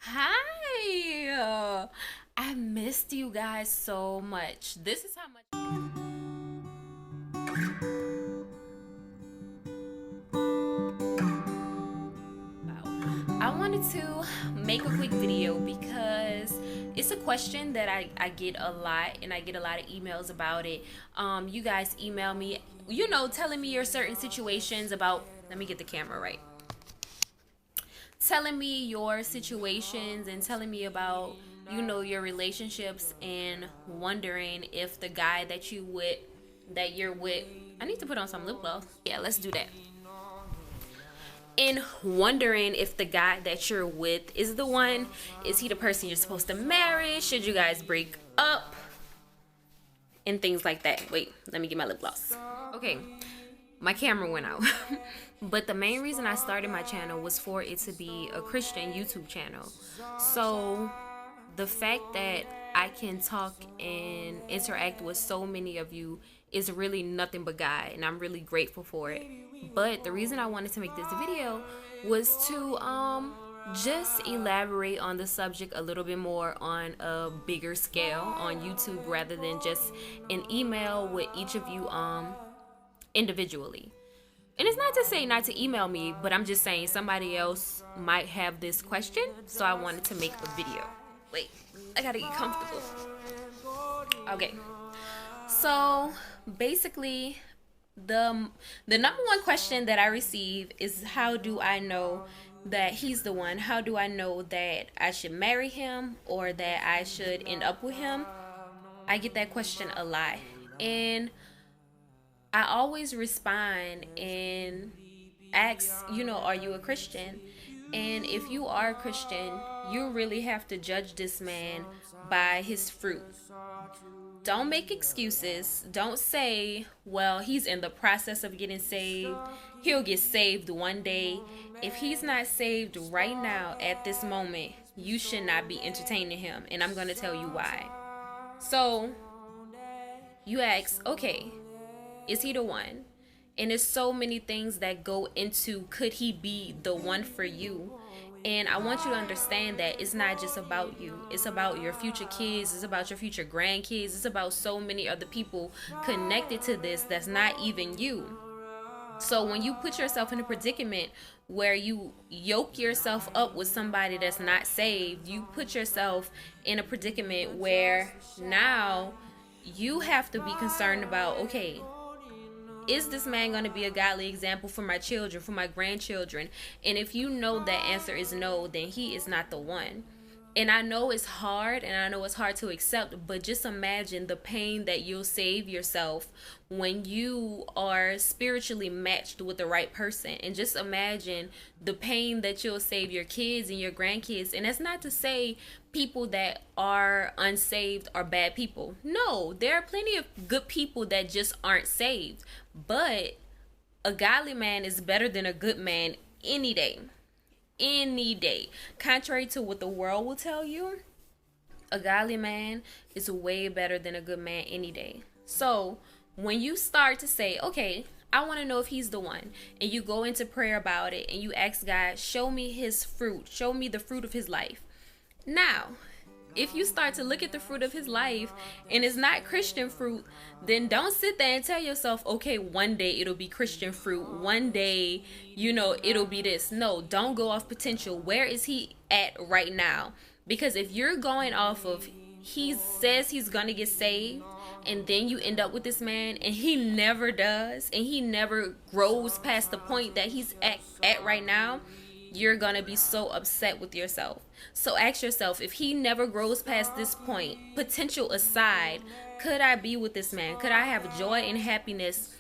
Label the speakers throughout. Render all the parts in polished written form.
Speaker 1: Hi. I missed you guys so much. This is how much. I wanted to make a quick video because it's a question that I get a lot, and I get a lot of emails about it. You guys email me, telling me your certain situations about, let me get the camera right. Telling me your situations and telling me about, your relationships, and wondering if the guy that you're with, I need to put on some lip gloss. Yeah, let's do that. And wondering if the guy that you're with is the one. Is he the person you're supposed to marry? Should you guys break up? And things like that. Wait, let me get my lip gloss. Okay, my camera went out. But the main reason I started my channel was for it to be a Christian YouTube channel. So the fact that I can talk and interact with so many of you is really nothing but God, and I'm really grateful for it. But the reason I wanted to make this video was to just elaborate on the subject a little bit more on a bigger scale on YouTube, rather than just an email with each of you individually. And it's not to say not to email me, but I'm just saying somebody else might have this question, so I wanted to make a video. Wait, I gotta get comfortable. Okay, so basically, the number one question that I receive is, how do I know that he's the one? How do I know that I should marry him or that I should end up with him? I get that question a lot, and I always respond and ask, are you a Christian? And if you are a Christian, you really have to judge this man by his fruit. Don't make excuses. Don't say, well, he's in the process of getting saved. He'll get saved one day. If he's not saved right now at this moment, you should not be entertaining him. And I'm going to tell you why. So you ask, okay, is he the one? And there's so many things that go into, could he be the one for you? And I want you to understand that it's not just about you. It's about your future kids. It's about your future grandkids. It's about so many other people connected to this that's not even you. So when you put yourself in a predicament where you yoke yourself up with somebody that's not saved, you put yourself in a predicament where now you have to be concerned about, okay, is this man going to be a godly example for my children, for my grandchildren? And if you know that answer is no, then he is not the one. And I know it's hard, and I know it's hard to accept, but just imagine the pain that you'll save yourself when you are spiritually matched with the right person. And just imagine the pain that you'll save your kids and your grandkids. And that's not to say people that are unsaved are bad people. No, there are plenty of good people that just aren't saved. But a godly man is better than a good man any day. Any day. Contrary to what the world will tell you, a godly man is way better than a good man any day. So when you start to say, okay, I want to know if he's the one, and you go into prayer about it and you ask God, show me his fruit, show me the fruit of his life. Now, if you start to look at the fruit of his life and it's not Christian fruit, then don't sit there and tell yourself, okay, one day it'll be Christian fruit. One day, it'll be this. No, don't go off potential. Where is he at right now? Because if you're going off of, he says he's going to get saved, and then you end up with this man and he never does, and he never grows past the point that he's at right now, you're going to be so upset with yourself. So ask yourself, if he never grows past this point, potential aside, could I be with this man? Could I have joy and happiness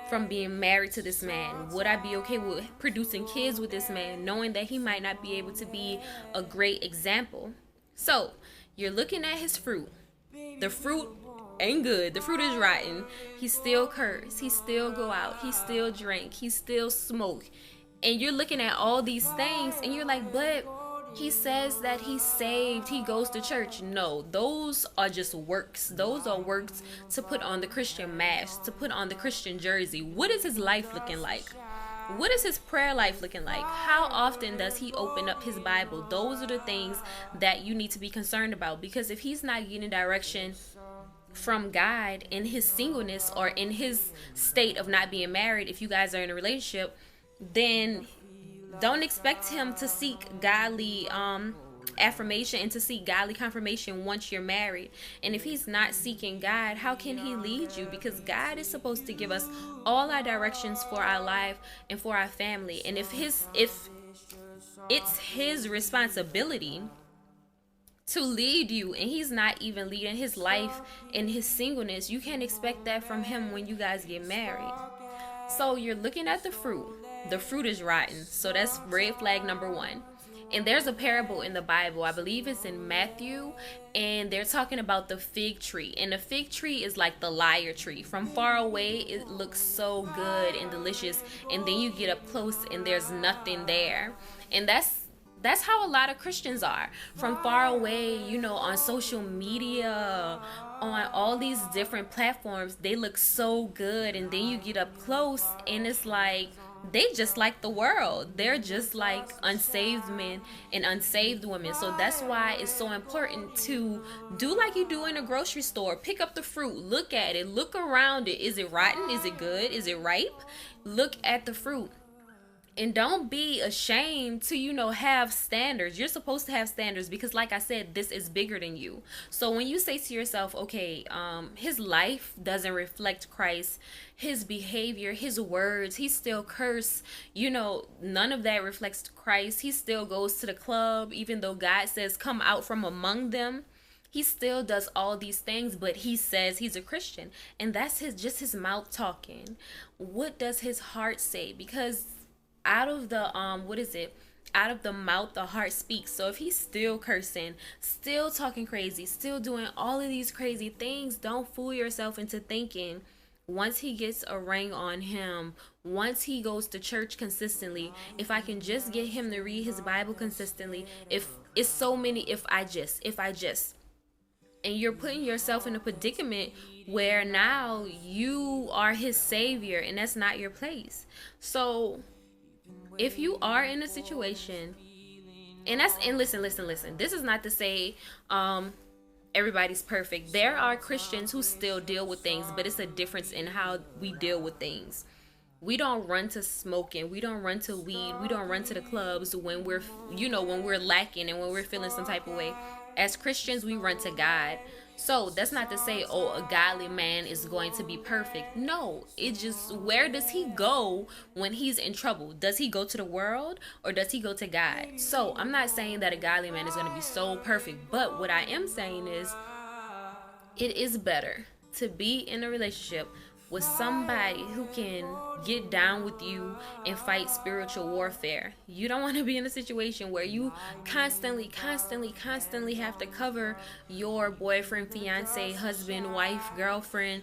Speaker 1: from being married to this man? Would I be okay with producing kids with this man, knowing that he might not be able to be a great example? So you're looking at his fruit. The fruit ain't good. The fruit is rotten. He still curse. He still go out. He still drink. He still smoke. And you're looking at all these things and you're like, but he says that he's saved, he goes to church. No, those are just works. Those are works to put on the Christian mask, to put on the Christian jersey. What is his life looking like? What is his prayer life looking like? How often does he open up his Bible? Those are the things that you need to be concerned about, because if he's not getting direction from God in his singleness or in his state of not being married, if you guys are in a relationship, then don't expect him to seek godly affirmation and to seek godly confirmation once you're married. And if he's not seeking God, how can he lead you? Because God is supposed to give us all our directions for our life and for our family. And if it's his responsibility to lead you and he's not even leading his life in his singleness, you can't expect that from him when you guys get married. So you're looking at the fruit. The fruit is rotten. So that's red flag number 1. And there's a parable in the Bible, I believe it's in Matthew, and they're talking about the fig tree. And the fig tree is like the liar tree. From far away, it looks so good and delicious, and then you get up close and there's nothing there. And that's how a lot of Christians are. From far away, on social media, on all these different platforms, they look so good, and then you get up close and it's like they just like the world. They're just like unsaved men and unsaved women. So that's why it's so important to do like you do in a grocery store. Pick up the fruit, look at it, look around it. Is it rotten? Is it good? Is it ripe? Look at the fruit. And don't be ashamed to, have standards. You're supposed to have standards because, like I said, this is bigger than you. So when you say to yourself, okay, his life doesn't reflect Christ, his behavior, his words, he still curse, none of that reflects Christ. He still goes to the club, even though God says, come out from among them. He still does all these things, but he says he's a Christian. And that's just his mouth talking. What does his heart say? Because out of the out of the mouth the heart speaks. So if he's still cursing, still talking crazy, still doing all of these crazy things, don't fool yourself into thinking once he gets a ring on him, once he goes to church consistently, if I can just get him to read his Bible consistently, if it's so many if I just, and you're putting yourself in a predicament where now you are his savior, and that's not your place. So if you are in a situation, and listen, this is not to say everybody's perfect. There are Christians who still deal with things, but it's a difference in how we deal with things. We don't run to smoking, we don't run to weed, we don't run to the clubs when we're lacking and when we're feeling some type of way. As Christians, we run to God. So that's not to say, a godly man is going to be perfect. No, it's just, where does he go when he's in trouble? Does he go to the world or does he go to God? So I'm not saying that a godly man is going to be so perfect, but what I am saying is it is better to be in a relationship with somebody who can get down with you and fight spiritual warfare. You don't want to be in a situation where you constantly have to cover your boyfriend, fiance, husband, wife, girlfriend,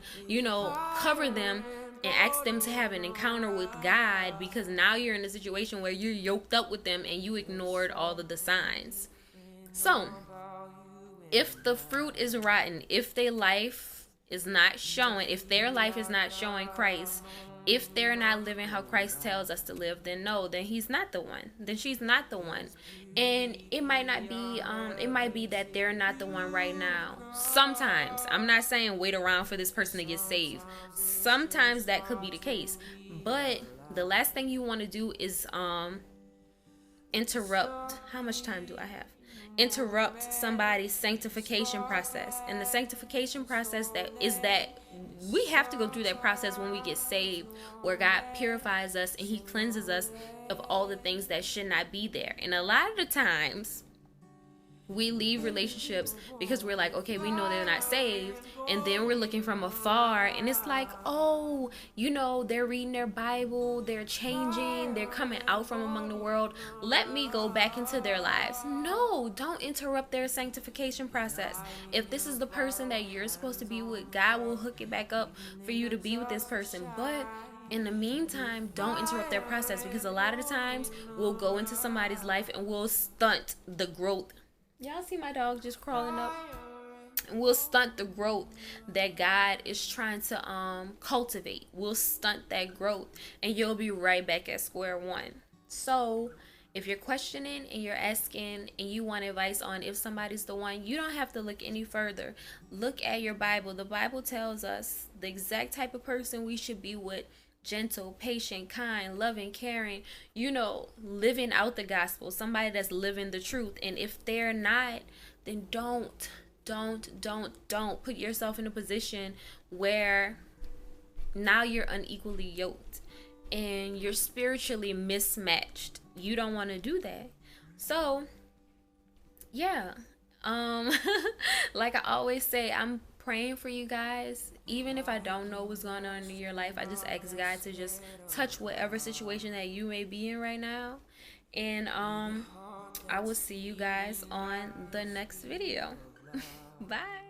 Speaker 1: cover them and ask them to have an encounter with God, because now you're in a situation where you're yoked up with them and you ignored all of the signs. So if the fruit is rotten, if their life is not showing, if their life is not showing Christ, if they're not living how Christ tells us to live, then no, then he's not the one, then she's not the one. And it might not be it might be that they're not the one right now. Sometimes, I'm not saying wait around for this person to get saved, sometimes that could be the case, but the last thing you want to do is interrupt. How much time do I have? Interrupt somebody's sanctification process. And the sanctification process that we have to go through that process when we get saved, where God purifies us and he cleanses us of all the things that should not be there. And a lot of the times we leave relationships because we're like, okay, we know they're not saved, and then we're looking from afar and it's like, oh, they're reading their Bible, they're changing, they're coming out from among the world, let me go back into their lives. No, don't interrupt their sanctification process. If this is the person that you're supposed to be with, God will hook it back up for you to be with this person. But in the meantime, don't interrupt their process, because a lot of the times we'll go into somebody's life and we'll stunt the growth. Y'all see my dog just crawling up? We'll stunt the growth that God is trying to cultivate. We'll stunt that growth, and you'll be right back at square one. So if you're questioning and you're asking and you want advice on if somebody's the one, you don't have to look any further. Look at your Bible. The Bible tells us the exact type of person we should be with: gentle, patient, kind, loving, caring, living out the gospel, somebody that's living the truth. And if they're not, then don't put yourself in a position where now you're unequally yoked and you're spiritually mismatched. You don't want to do that. So yeah, like I always say, I'm praying for you guys. Even if I don't know what's going on in your life, I just ask God to just touch whatever situation that you may be in right now. And I will see you guys on the next video. Bye.